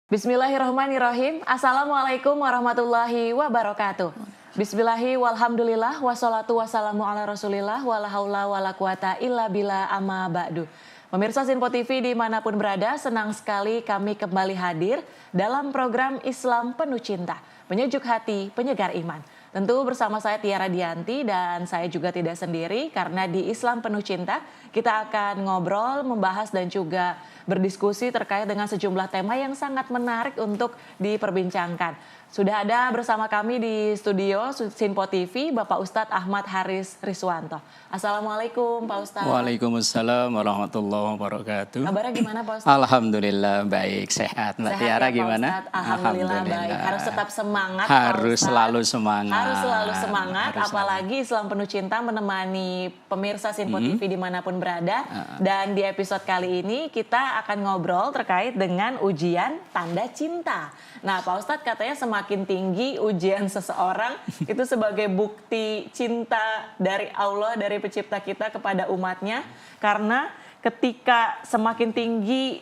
Bismillahirrahmanirrahim. Assalamualaikum warahmatullahi wabarakatuh. Bismillahi walhamdulillah wassalatu wassalamu ala rasulillah wala haula wala quwata illa billah amma ba'du. Pemirsa Sinpo TV dimanapun berada, senang sekali kami kembali hadir dalam program Islam Penuh Cinta, penyejuk hati, penyegar iman. Tentu bersama saya Tiara Dianti dan saya juga tidak sendiri karena di Islam Penuh Cinta kita akan ngobrol, membahas dan juga berdiskusi terkait dengan sejumlah tema yang sangat menarik untuk diperbincangkan. Sudah ada bersama kami di studio Sinpo TV Bapak Ustadz Ahmad Haris Riswanto. Assalamualaikum Pak Ustadz. Waalaikumsalam warahmatullahi wabarakatuh. Kabarnya gimana Pak Ustadz? Alhamdulillah baik, sehat. Mbak Tiara ya, gimana? Alhamdulillah baik. Harus tetap semangat Harus selalu semangat. Harus selalu semangat, apalagi Islam Penuh Cinta menemani pemirsa Sinpo TV dimanapun berada. Dan di episode kali ini kita akan ngobrol terkait dengan ujian tanda cinta. Nah Pak Ustadz katanya semakin tinggi ujian seseorang itu sebagai bukti cinta dari Allah, dari pencipta kita kepada umatnya. Karena ketika semakin tinggi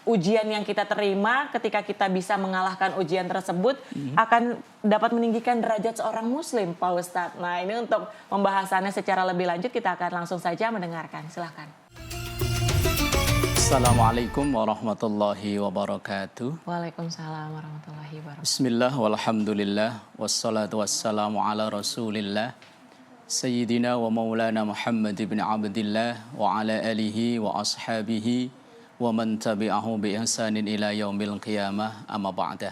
ujian yang kita terima, ketika kita bisa mengalahkan ujian tersebut akan dapat meninggikan derajat seorang muslim Pak Ustadz. Nah ini untuk pembahasannya secara lebih lanjut kita akan langsung saja mendengarkan. Silakan. Assalamualaikum warahmatullahi wabarakatuh. Waalaikumsalam warahmatullahi wabarakatuh. Bismillah walhamdulillah wassalatu wassalamu ala rasulillah Sayyidina wa maulana Muhammad ibn Abdillah wa ala alihi wa ashabihi wa man tabi'ahu bi ihsanin ila yaumil qiyamah amma ba'dah.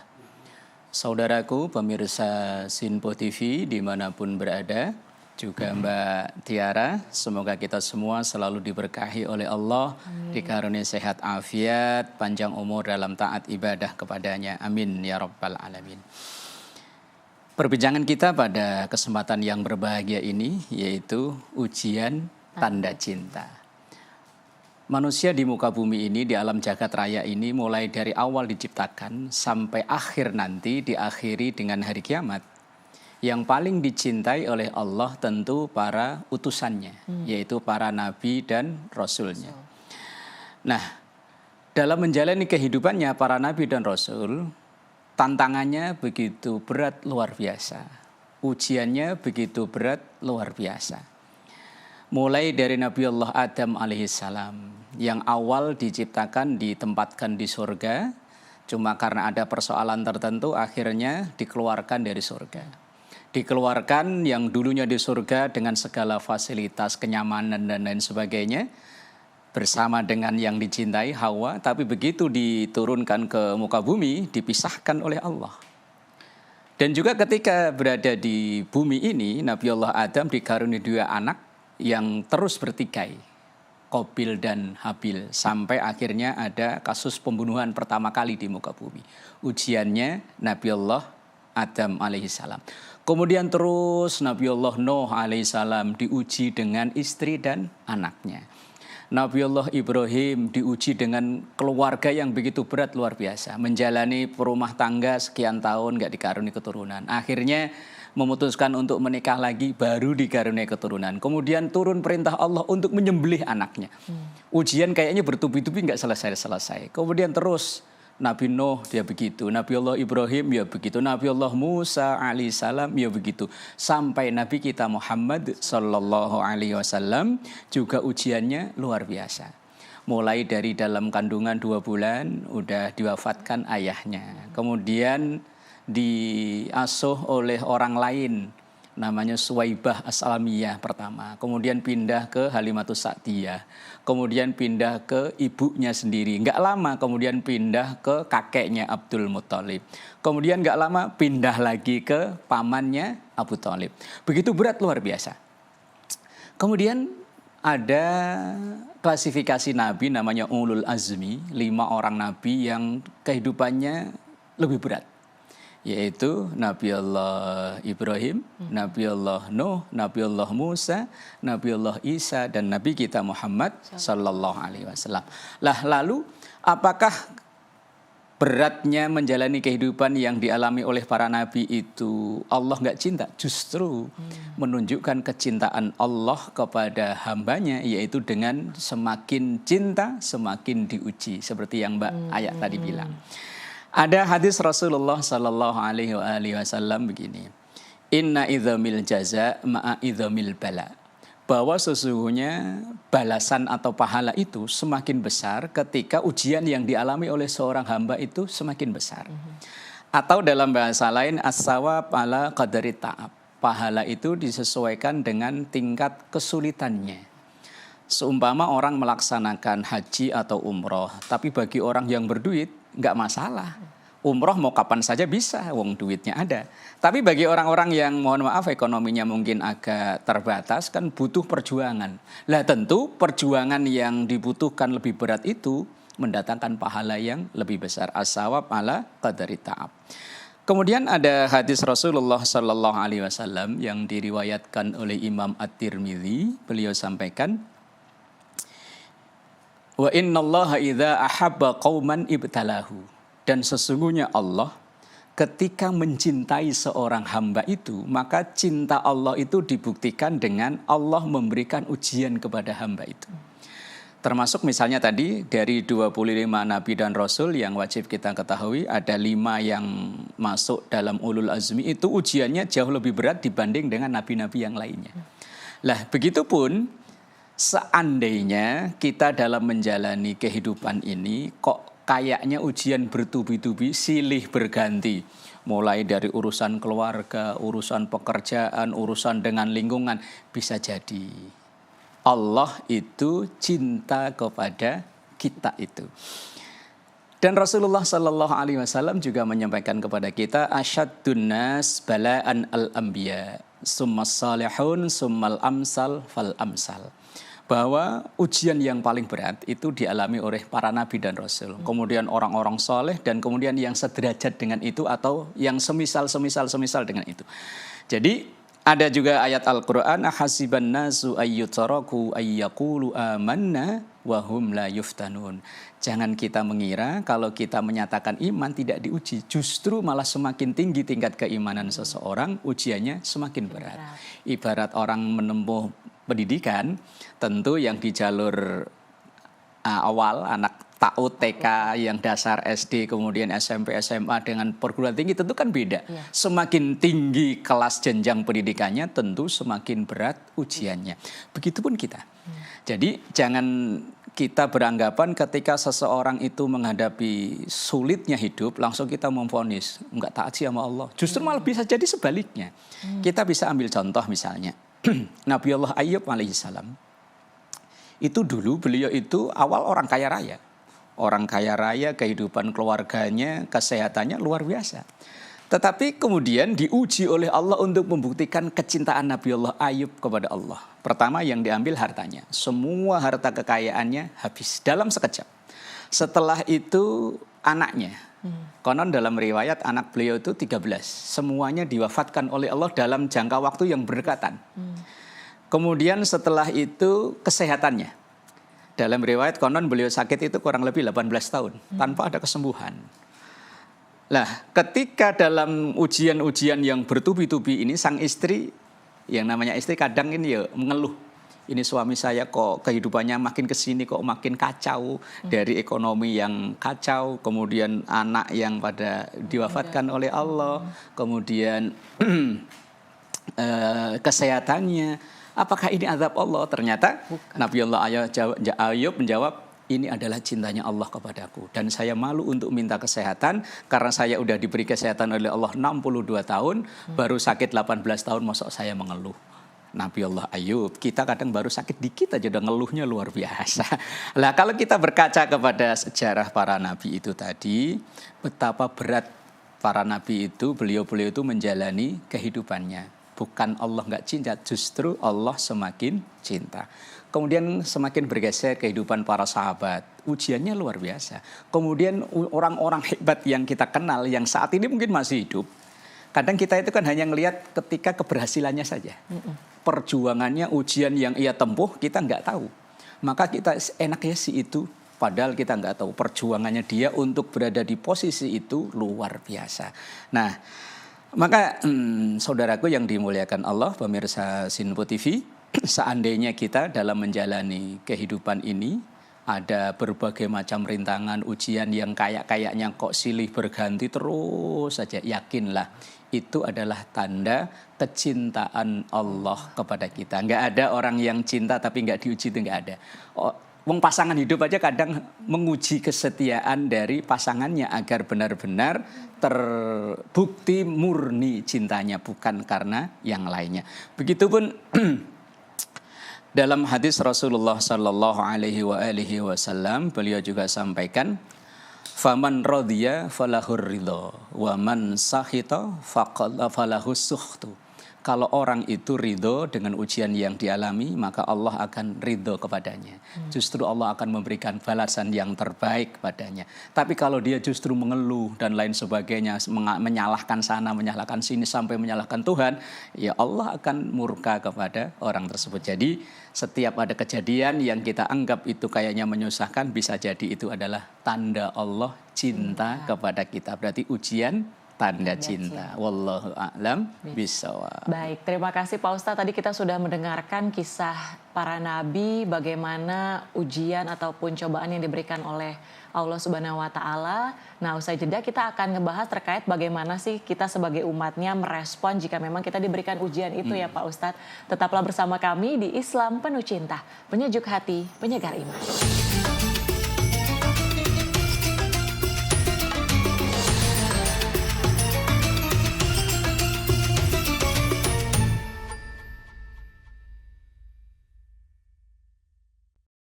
Saudaraku pemirsa Sinpo TV dimanapun berada, juga Mbak Tiara, semoga kita semua selalu diberkahi oleh Allah, dikaruniai sehat afiat, panjang umur dalam taat ibadah kepadanya. Amin ya rabbal alamin. Perbincangan kita pada kesempatan yang berbahagia ini yaitu ujian tanda cinta. Manusia di muka bumi ini, di alam jagat raya ini, mulai dari awal diciptakan sampai akhir nanti diakhiri dengan hari kiamat. Yang paling dicintai oleh Allah tentu para utusannya, yaitu para nabi dan rasulnya. Nah, dalam menjalani kehidupannya para nabi dan rasul, tantangannya begitu berat luar biasa. Ujiannya begitu berat luar biasa. Mulai dari Nabi Allah Adam alaihissalam, yang awal diciptakan ditempatkan di surga, cuma karena ada persoalan tertentu akhirnya dikeluarkan dari surga. Dikeluarkan yang dulunya di surga dengan segala fasilitas, kenyamanan dan lain sebagainya bersama dengan yang dicintai Hawa, tapi begitu diturunkan ke muka bumi dipisahkan oleh Allah. Dan juga ketika berada di bumi ini Nabi Allah Adam dikaruniai dua anak yang terus bertikai, Qabil dan Habil, sampai akhirnya ada kasus pembunuhan pertama kali di muka bumi. Ujiannya Nabi Allah Adam alaihissalam. Kemudian terus Nabi Allah Nuh alaihissalam diuji dengan istri dan anaknya. Nabi Allah Ibrahim diuji dengan keluarga yang begitu berat luar biasa. Menjalani perumah tangga sekian tahun gak dikaruniai keturunan. Akhirnya memutuskan untuk menikah lagi, baru dikaruniai keturunan. Kemudian turun perintah Allah untuk menyembelih anaknya. Ujian kayaknya bertubi-tubi gak selesai-selesai. Kemudian terus Nabi Nuh dia begitu, Nabi Allah Ibrahim ya begitu, Nabi Allah Musa alaihissalam ya begitu, sampai Nabi kita Muhammad sallallahu alaihi wasallam juga ujiannya luar biasa. Mulai dari dalam kandungan 2 bulan udah diwafatkan ayahnya, kemudian diasuh oleh orang lain namanya Suwaibah As-Salamiyah pertama, kemudian pindah ke Halimatus Sa'diyah, kemudian pindah ke ibunya sendiri, nggak lama kemudian pindah ke kakeknya Abdul Muthalib, kemudian nggak lama pindah lagi ke pamannya Abu Thalib. Begitu berat luar biasa. Kemudian ada klasifikasi nabi namanya Ulul Azmi, 5 orang nabi yang kehidupannya lebih berat, yaitu Nabi Allah Ibrahim, Nabi Allah Nuh, Nabi Allah Musa, Nabi Allah Isa, dan Nabi kita Muhammad sallallahu alaihi wasallam. Lalu apakah beratnya menjalani kehidupan yang dialami oleh para nabi itu Allah nggak cinta, justru menunjukkan kecintaan Allah kepada hambanya, yaitu dengan semakin cinta semakin diuji, seperti yang Mbak Ayat tadi bilang. Ada hadis Rasulullah Sallallahu Alaihi Wasallam begini, Inna idhamil jaza ma'a idhamil bala, bahwa sesungguhnya balasan atau pahala itu semakin besar ketika ujian yang dialami oleh seorang hamba itu semakin besar. Atau dalam bahasa lain, as-sawab ala qadari ta'ab, pahala itu disesuaikan dengan tingkat kesulitannya. Seumpama orang melaksanakan haji atau umroh, tapi bagi orang yang berduit nggak masalah. Umroh mau kapan saja bisa, wong duitnya ada. Tapi bagi orang-orang yang mohon maaf ekonominya mungkin agak terbatas, kan butuh perjuangan. Lah tentu perjuangan yang dibutuhkan lebih berat itu mendatangkan pahala yang lebih besar. As-sawab ala qadari ta'ab. Kemudian ada hadis Rasulullah Sallallahu Alaihi Wasallam yang diriwayatkan oleh Imam At-Tirmidzi. Beliau sampaikan, wa innallaha idza ahabba qauman ibtalahu. Dan sesungguhnya Allah ketika mencintai seorang hamba itu, maka cinta Allah itu dibuktikan dengan Allah memberikan ujian kepada hamba itu. Termasuk misalnya tadi dari 25 nabi dan rasul yang wajib kita ketahui, ada 5 yang masuk dalam ulul azmi, itu ujiannya jauh lebih berat dibanding dengan nabi-nabi yang lainnya. Lah begitupun seandainya kita dalam menjalani kehidupan ini kok kayaknya ujian bertubi-tubi, silih berganti. Mulai dari urusan keluarga, urusan pekerjaan, urusan dengan lingkungan. Bisa jadi Allah itu cinta kepada kita itu. Dan Rasulullah Sallallahu Alaihi Wasallam juga menyampaikan kepada kita, asyaddun nas bala'an al-anbiya, summas salihun, summal amsal fal amsal. Bahwa ujian yang paling berat itu dialami oleh para nabi dan rasul. Kemudian orang-orang soleh, dan kemudian yang sederajat dengan itu atau yang semisal dengan itu. Jadi ada juga ayat Al-Quran, ahasiban nasu ayyutaraku ayyakulu amanna wahum la yuftanun. Jangan kita mengira kalau kita menyatakan iman tidak diuji. Justru malah semakin tinggi tingkat keimanan seseorang, ujiannya semakin berat. Ibarat orang menempuh pendidikan, tentu yang di jalur awal, anak TAUD, TK, yang dasar SD, kemudian SMP, SMA dengan perguruan tinggi tentu kan beda. Semakin tinggi kelas jenjang pendidikannya, tentu semakin berat ujiannya. Begitupun kita. Jadi jangan kita beranggapan ketika seseorang itu menghadapi sulitnya hidup, langsung kita memvonis, enggak taat sama Allah. Justru malah bisa jadi sebaliknya. Kita bisa ambil contoh misalnya, Nabiullah Ayyub alaihissalam. Itu dulu beliau itu awal orang kaya raya. Orang kaya raya, kehidupan keluarganya, kesehatannya luar biasa. Tetapi kemudian diuji oleh Allah untuk membuktikan kecintaan Nabiullah Ayyub kepada Allah. Pertama yang diambil hartanya. Semua harta kekayaannya habis dalam sekejap. Setelah itu anaknya. Konon dalam riwayat anak beliau itu 13. Semuanya diwafatkan oleh Allah dalam jangka waktu yang berdekatan. Kemudian setelah itu kesehatannya. Dalam riwayat konon beliau sakit itu kurang lebih 18 tahun. Tanpa ada kesembuhan. Nah, ketika dalam ujian-ujian yang bertubi-tubi ini, sang istri, yang namanya istri kadang ini ya mengeluh. Ini suami saya kok kehidupannya makin kesini kok makin kacau. Dari ekonomi yang kacau, kemudian anak yang pada diwafatkan oleh Allah, kemudian kesehatannya. Apakah ini azab Allah? Ternyata Nabiullah Ayyub menjawab, ini adalah cintanya Allah kepadaku. Dan saya malu untuk minta kesehatan, karena saya udah diberi kesehatan oleh Allah 62 tahun, baru sakit 18 tahun, masa saya mengeluh. Nabiullah Ayyub, kita kadang baru sakit dikit aja udah ngeluhnya luar biasa. Lah kalau kita berkaca kepada sejarah para nabi itu tadi, betapa berat para nabi itu, beliau-beliau itu menjalani kehidupannya. Bukan Allah nggak cinta, justru Allah semakin cinta. Kemudian semakin bergeser kehidupan para sahabat, ujiannya luar biasa. Kemudian orang-orang hebat yang kita kenal, yang saat ini mungkin masih hidup, kadang kita itu kan hanya ngelihat ketika keberhasilannya saja. Perjuangannya, ujian yang ia tempuh, kita nggak tahu. Maka kita enaknya si itu Padahal kita nggak tahu perjuangannya dia untuk berada di posisi itu luar biasa. Nah, maka saudaraku yang dimuliakan Allah, pemirsa Sinpo TV, seandainya kita dalam menjalani kehidupan ini ada berbagai macam rintangan, ujian yang kayaknya kok silih berganti terus saja, yakinlah itu adalah tanda kecintaan Allah kepada kita. Nggak ada orang yang cinta tapi nggak diuji, itu nggak ada. Wong pasangan hidup aja kadang menguji kesetiaan dari pasangannya agar benar-benar terbukti murni cintanya, bukan karena yang lainnya. Begitupun dalam hadis Rasulullah Sallallahu Alaihi Wasallam, beliau juga sampaikan, faman radhiya falahur ridho, waman sahita falahus sukhtu. Kalau orang itu ridho dengan ujian yang dialami, maka Allah akan ridho kepadanya. Justru Allah akan memberikan balasan yang terbaik padanya. Tapi kalau dia justru mengeluh dan lain sebagainya, menyalahkan sana, menyalahkan sini, sampai menyalahkan Tuhan, ya Allah akan murka kepada orang tersebut. Jadi setiap ada kejadian yang kita anggap itu kayaknya menyusahkan, bisa jadi itu adalah tanda Allah cinta kepada kita. Berarti ujian tanda cinta. Wallahu a'lam bishawab. Baik, terima kasih Pak Ustadz. Tadi kita sudah mendengarkan kisah para nabi, bagaimana ujian ataupun cobaan yang diberikan oleh Allah Subhanahu wa Ta'ala. Nah, usai jeda kita akan ngebahas terkait bagaimana sih kita sebagai umatnya merespon jika memang kita diberikan ujian itu ya Pak Ustadz. Tetaplah bersama kami di Islam Penuh Cinta, penyejuk hati, penyegar iman.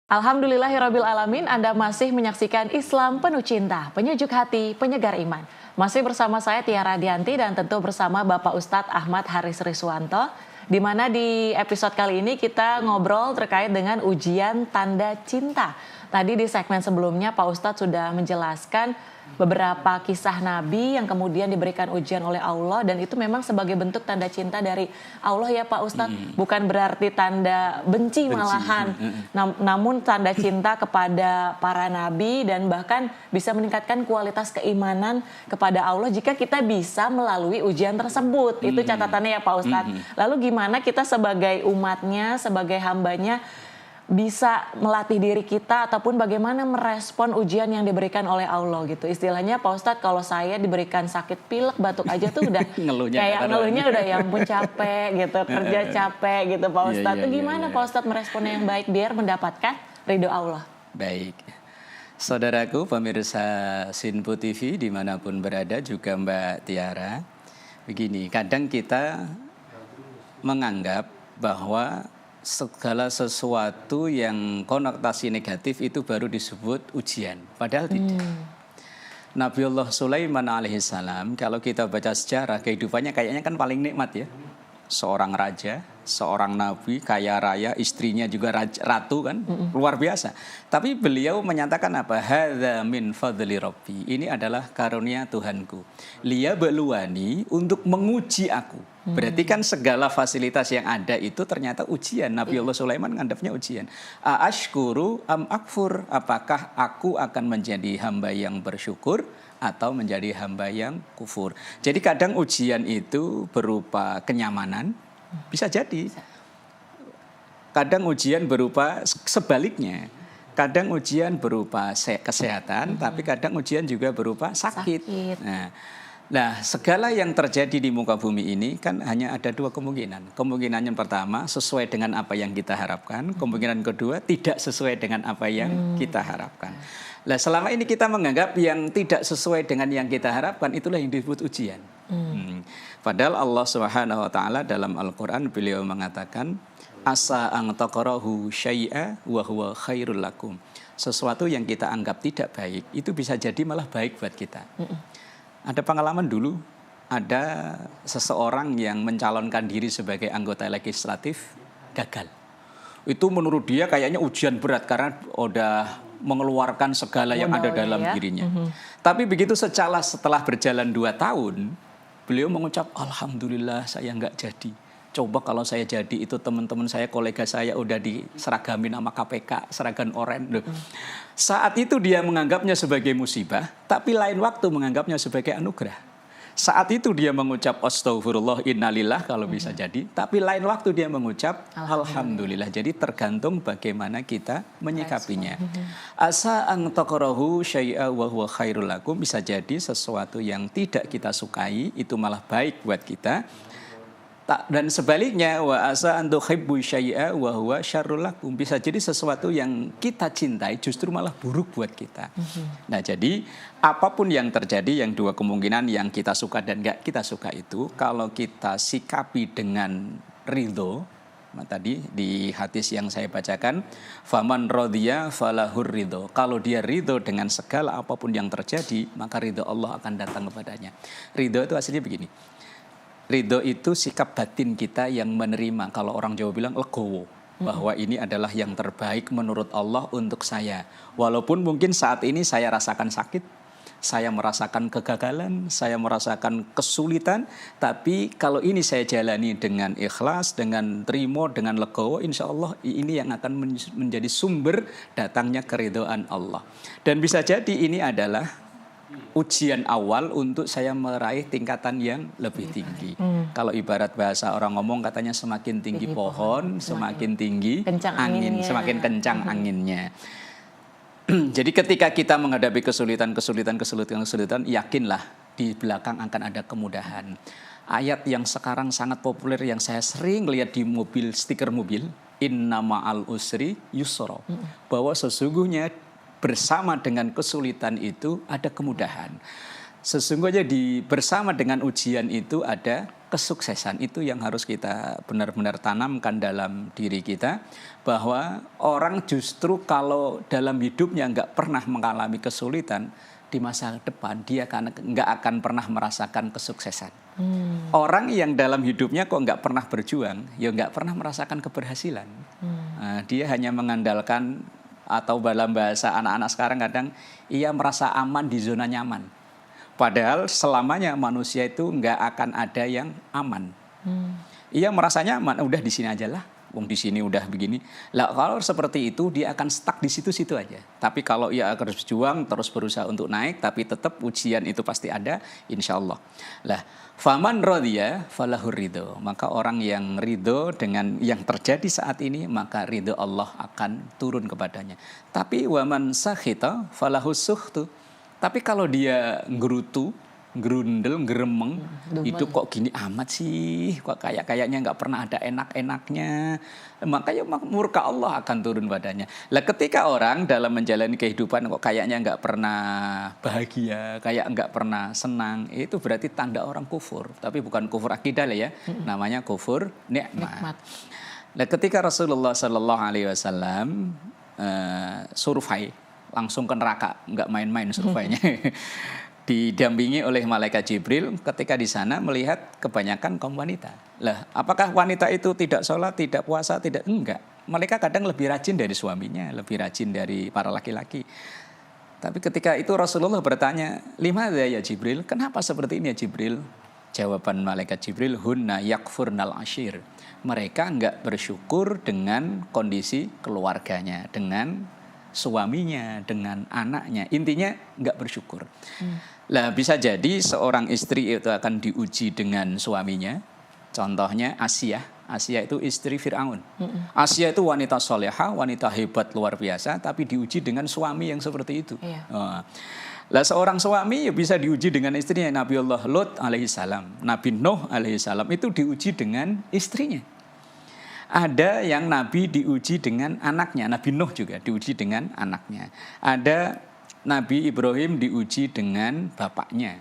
Alhamdulillahirabbil alamin, Anda masih menyaksikan Islam Penuh Cinta, penyejuk hati, penyegar iman. Masih bersama saya Tiara Dianti dan tentu bersama Bapak Ustadz Ahmad Haris Riswanto, di mana di episode kali ini kita ngobrol terkait dengan ujian tanda cinta. Tadi di segmen sebelumnya Pak Ustadz sudah menjelaskan beberapa kisah Nabi yang kemudian diberikan ujian oleh Allah, dan itu memang sebagai bentuk tanda cinta dari Allah ya Pak Ustadz. Bukan berarti tanda benci malahan, namun tanda cinta kepada para Nabi, dan bahkan bisa meningkatkan kualitas keimanan kepada Allah jika kita bisa melalui ujian tersebut. Itu catatannya ya Pak Ustadz. Lalu gimana kita sebagai umatnya, sebagai hambanya, bisa melatih diri kita ataupun bagaimana merespon ujian yang diberikan oleh Allah gitu. Istilahnya Pak Ustadz, kalau saya diberikan sakit pilek, batuk aja tuh udah ngeluhnya udah ya ampun capek gitu, kerja capek gitu Pak Ustadz. Itu gimana Pak Ustadz meresponnya yang baik biar mendapatkan ridho Allah? Baik. Saudaraku pemirsa Sinpo TV dimanapun berada, juga Mbak Tiara. Begini, kadang kita menganggap bahwa segala sesuatu yang konotasi negatif itu baru disebut ujian. Padahal tidak. Nabiullah Sulaiman alaihissalam, kalau kita baca sejarah kehidupannya kayaknya kan paling nikmat ya. Seorang raja, seorang nabi, kaya raya, istrinya juga ratu kan, luar biasa. Tapi beliau menyatakan apa? Hadza min fadli rabbi. Ini adalah karunia Tuhanku. Liyabluwani, untuk menguji aku. Berarti kan segala fasilitas yang ada itu ternyata ujian. Nabiullah Sulaiman menganggapnya ujian. Ashkuru am akfur, apakah aku akan menjadi hamba yang bersyukur atau menjadi hamba yang kufur. Jadi kadang ujian itu berupa kenyamanan, bisa jadi. Kadang ujian berupa sebaliknya. Kadang ujian berupa kesehatan, tapi kadang ujian juga berupa sakit. Nah, segala yang terjadi di muka bumi ini kan hanya ada dua kemungkinan. Kemungkinan yang pertama sesuai dengan apa yang kita harapkan. Kemungkinan kedua tidak sesuai dengan apa yang kita harapkan. Nah, selama ini kita menganggap yang tidak sesuai dengan yang kita harapkan itulah yang disebut ujian. Padahal Allah Subhanahu wa taala dalam Al-Qur'an beliau mengatakan asa ang taqrahu syai'a wa huwa khairul lakum. Sesuatu yang kita anggap tidak baik itu bisa jadi malah baik buat kita. Ada pengalaman dulu, ada seseorang yang mencalonkan diri sebagai anggota legislatif, gagal. Itu menurut dia kayaknya ujian berat karena udah mengeluarkan segala yang ada dalam dirinya. Tapi begitu setelah berjalan 2 tahun, beliau mengucap, Alhamdulillah saya nggak jadi. coba kalau saya jadi itu teman-teman saya, kolega saya udah diseragamin sama KPK, seragam oranye. Saat itu dia menganggapnya sebagai musibah, tapi lain waktu menganggapnya sebagai anugerah. Saat itu dia mengucap astagfirullah innalillah kalau bisa jadi, tapi lain waktu dia mengucap alhamdulillah. Jadi tergantung bagaimana kita menyikapinya. Asa an takrahu syai'a wa huwa khairul lakum, bisa jadi sesuatu yang tidak kita sukai itu malah baik buat kita. Dan sebaliknya, wa asa an tuhibbu syai'a wa huwa syarrul lakum, bisa jadi sesuatu yang kita cintai justru malah buruk buat kita. Nah, jadi apapun yang terjadi, yang dua kemungkinan, yang kita suka dan enggak kita suka itu, kalau kita sikapi dengan ridho, tadi di hadis yang saya bacakan, faman radhiya falahur ridho, kalau dia ridho dengan segala apapun yang terjadi, maka ridho Allah akan datang kepadanya. Ridho itu aslinya begini, ridho itu sikap batin kita yang menerima. Kalau orang Jawa bilang legowo, bahwa ini adalah yang terbaik menurut Allah untuk saya. Walaupun mungkin saat ini saya rasakan sakit, saya merasakan kegagalan, saya merasakan kesulitan, tapi kalau ini saya jalani dengan ikhlas, dengan terima, dengan legowo, insya Allah ini yang akan menjadi sumber datangnya keridhaan Allah. Dan bisa jadi ini adalah ujian awal untuk saya meraih tingkatan yang lebih tinggi. Kalau ibarat bahasa orang ngomong katanya semakin tinggi pohon, semakin tinggi angin, semakin kencang anginnya. Jadi ketika kita menghadapi kesulitan, yakinlah di belakang akan ada kemudahan. Ayat yang sekarang sangat populer yang saya sering lihat di mobil, stiker mobil, inna ma'al usri yusra, bahwa sesungguhnya bersama dengan kesulitan itu ada kemudahan. Sesungguhnya bersama dengan ujian itu ada kesuksesan. Itu yang harus kita benar-benar tanamkan dalam diri kita, bahwa orang justru kalau dalam hidupnya nggak pernah mengalami kesulitan, di masa depan dia nggak akan pernah merasakan kesuksesan. Orang yang dalam hidupnya kok nggak pernah berjuang, ya nggak pernah merasakan keberhasilan. Dia hanya mengandalkan, atau dalam bahasa anak-anak sekarang kadang ia merasa aman di zona nyaman. Padahal selamanya manusia itu nggak akan ada yang aman. Ia merasa nyaman, udah di sini aja lah. Wong di sini udah begini. Lah kalau seperti itu dia akan stuck di situ-situ aja. Tapi kalau ia akan berjuang terus berusaha untuk naik, tapi tetap ujian itu pasti ada, insya Allah. Lah, faman radhiya falahur ridho, maka orang yang ridho dengan yang terjadi saat ini, maka ridho Allah akan turun kepadanya. Tapi waman sakhita falahus sukhtu, tapi kalau dia gerutu, gerundel, geremeng, hidup kok gini amat sih, kok kayaknya nggak pernah ada enak-enaknya, makanya murka Allah akan turun padanya. Lah ketika orang dalam menjalani kehidupan kok kayaknya nggak pernah bahagia, kayak nggak pernah senang, itu berarti tanda orang kufur. Tapi bukan kufur akidah lah ya, namanya kufur nikmat. Nah ketika Rasulullah Sallallahu Alaihi Wasallam survei, langsung ke neraka, nggak main-main surveinya. Didampingi oleh malaikat Jibril, ketika di sana melihat kebanyakan kaum wanita. Lah, apakah wanita itu tidak sholat, tidak puasa, tidak? Enggak. Mereka kadang lebih rajin dari suaminya, lebih rajin dari para laki-laki. Tapi ketika itu Rasulullah bertanya, limadza ya Jibril? Kenapa seperti ini ya Jibril? Jawaban malaikat Jibril, hunna yakfurnal ashir. Mereka enggak bersyukur dengan kondisi keluarganya, dengan suaminya, dengan anaknya. Intinya enggak bersyukur. Lah bisa jadi seorang istri itu akan diuji dengan suaminya. Contohnya Asia. Asia itu istri Fir'aun. Asia itu wanita solehah, wanita hebat luar biasa, tapi diuji dengan suami yang seperti itu. Lah seorang suami ya bisa diuji dengan istrinya. Nabi Allah Lut alaihissalam, Nabi Nuh alaihissalam itu diuji dengan istrinya. Ada yang Nabi diuji dengan anaknya, Nabi Nuh juga diuji dengan anaknya. Ada Nabi Ibrahim diuji dengan bapaknya,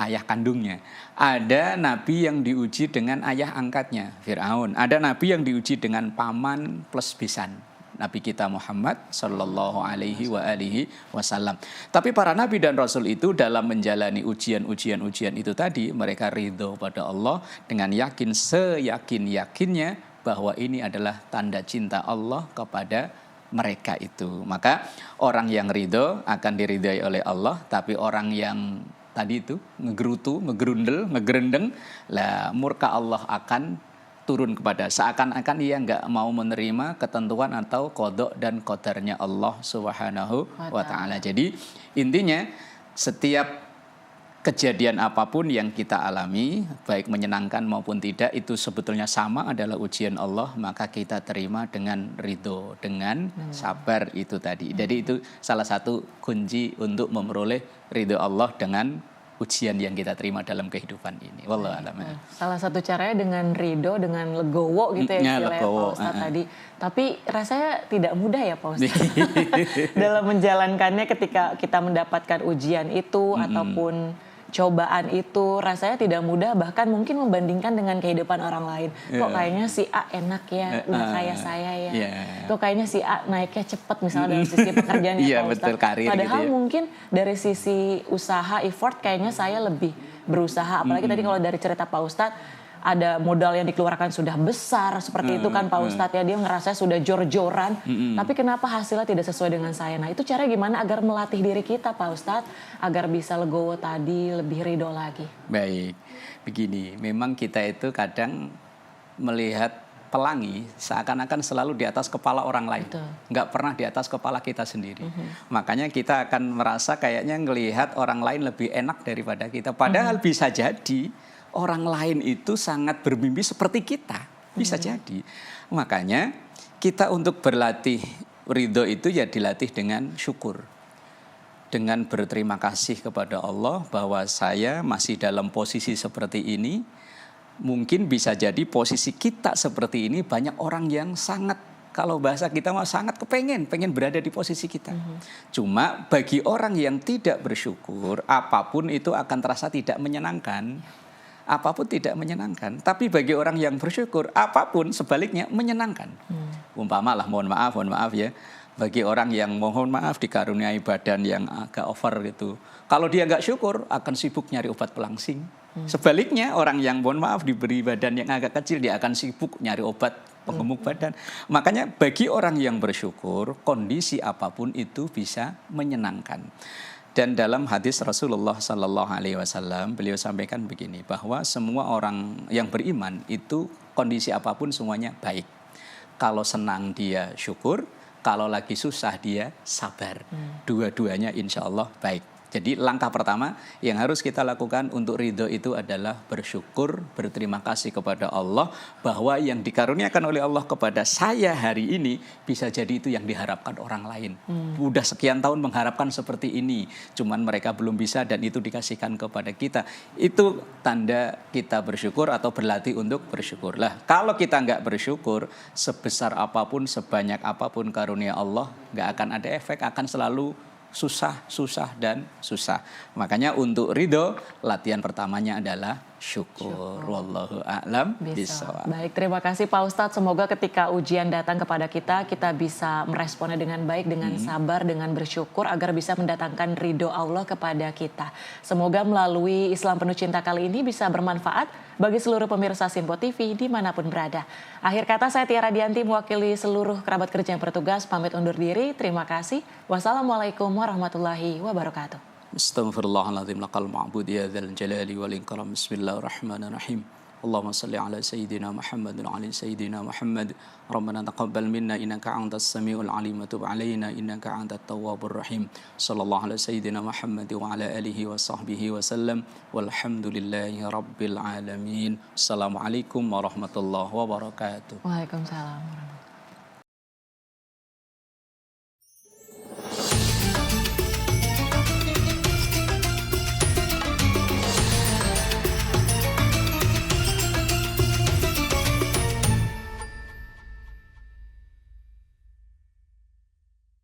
ayah kandungnya. Ada Nabi yang diuji dengan ayah angkatnya, Fir'aun. Ada Nabi yang diuji dengan paman plus besan, Nabi kita Muhammad Sallallahu Alaihi Wasallam. Tapi para Nabi dan Rasul itu dalam menjalani ujian itu tadi, mereka ridho pada Allah dengan yakin, seyakin-yakinnya bahwa ini adalah tanda cinta Allah kepada mereka itu. Maka orang yang ridho akan diridhai oleh Allah, tapi orang yang tadi itu ngegerutu, ngegerundel, ngegerendeng, lah murka Allah akan turun kepada, seakan-akan ia nggak mau menerima ketentuan atau qada dan qadarnya Allah Subhanahu wa Ta'ala. Jadi intinya setiap kejadian apapun yang kita alami, baik menyenangkan maupun tidak, itu sebetulnya sama adalah ujian Allah, maka kita terima dengan ridho, dengan sabar itu tadi. Jadi itu salah satu kunci untuk memperoleh ridho Allah dengan ujian yang kita terima dalam kehidupan ini. Wallahu a'lam. Salah satu caranya dengan ridho, dengan legowo gitu ya istilahnya Pak Ustadz tadi. Tapi rasanya tidak mudah ya Pak Ustadz dalam menjalankannya ketika kita mendapatkan ujian itu ataupun cobaan itu, rasanya tidak mudah, bahkan mungkin membandingkan dengan kehidupan orang lain. Kok kayaknya si A enak ya, nggak kayak saya ya. Kok kayaknya si A naiknya cepat misalnya dari sisi pekerjaannya Pak Ustadz. Padahal gitu ya, mungkin dari sisi usaha, effort kayaknya saya lebih berusaha. Apalagi tadi kalau dari cerita Pak Ustadz, ada modal yang dikeluarkan sudah besar seperti itu kan Pak Ustadz ya, dia ngerasa sudah jor-joran, tapi kenapa hasilnya tidak sesuai dengan saya. Nah itu cara gimana agar melatih diri kita Pak Ustadz agar bisa legowo tadi, lebih ridho lagi. Baik, begini, memang kita itu kadang melihat pelangi seakan-akan selalu di atas kepala orang lain, nggak pernah di atas kepala kita sendiri. Makanya kita akan merasa kayaknya ngelihat orang lain lebih enak daripada kita, padahal bisa jadi orang lain itu sangat bermimpi seperti kita, bisa jadi. Makanya kita untuk berlatih ridho itu ya dilatih dengan syukur. Dengan berterima kasih kepada Allah bahwa saya masih dalam posisi seperti ini. Mungkin bisa jadi posisi kita seperti ini banyak orang yang sangat, kalau bahasa kita mah sangat pengen berada di posisi kita. Cuma bagi orang yang tidak bersyukur, apapun itu akan terasa tidak menyenangkan. Apapun tidak menyenangkan, tapi bagi orang yang bersyukur, apapun sebaliknya menyenangkan. Umpamalah, mohon maaf ya, bagi orang yang mohon maaf dikaruniai badan yang agak over gitu, kalau dia nggak syukur akan sibuk nyari obat pelangsing. Sebaliknya orang yang mohon maaf diberi badan yang agak kecil, dia akan sibuk nyari obat penggemuk badan. Makanya bagi orang yang bersyukur, kondisi apapun itu bisa menyenangkan. Dan dalam hadis Rasulullah Sallallahu Alaihi Wasallam beliau sampaikan begini, bahwa semua orang yang beriman itu kondisi apapun semuanya baik. Kalau senang dia syukur, kalau lagi susah dia sabar. Dua-duanya insya Allah baik. Jadi langkah pertama yang harus kita lakukan untuk ridho itu adalah bersyukur, berterima kasih kepada Allah bahwa yang dikaruniakan oleh Allah kepada saya hari ini bisa jadi itu yang diharapkan orang lain. Udah sekian tahun mengharapkan seperti ini, cuman mereka belum bisa dan itu dikasihkan kepada kita. Itu tanda kita bersyukur atau berlatih untuk bersyukur. Lah, kalau kita nggak bersyukur, sebesar apapun, sebanyak apapun karunia Allah, nggak akan ada efek, akan selalu susah dan susah. Makanya untuk ridho, latihan pertamanya adalah syukur. Wallahu a'lam bishawab. Baik, terima kasih Pak Ustadz. Semoga ketika ujian datang kepada kita, kita bisa meresponnya dengan baik, dengan sabar, dengan bersyukur agar bisa mendatangkan ridho Allah kepada kita. Semoga melalui Islam Penuh Cinta kali ini bisa bermanfaat bagi seluruh pemirsa Simpo TV dimanapun berada. Akhir kata saya Tiara Dianti mewakili seluruh kerabat kerja yang bertugas pamit undur diri. Terima kasih. Wassalamualaikum warahmatullahi wabarakatuh. Astaghfirullahaladzim laqal ma'bud ya dzal jalali wal ikram. Bismillahirrahmanirrahim. Allahumma salli ala sayyidina Muhammad wa ala sayyidina Muhammad. Rabbana taqabbal minna innaka antas samiul alim wa tub alaina innaka antat tawwabur rahim. Sallallahu ala sayyidina Muhammad wa ala alihi wa sahbihi wa sallam. Walhamdulillahi rabbil alamin. Assalamualaikum warahmatullahi wabarakatuh. Waalaikumsalam warahmatullahi wabarakatuh.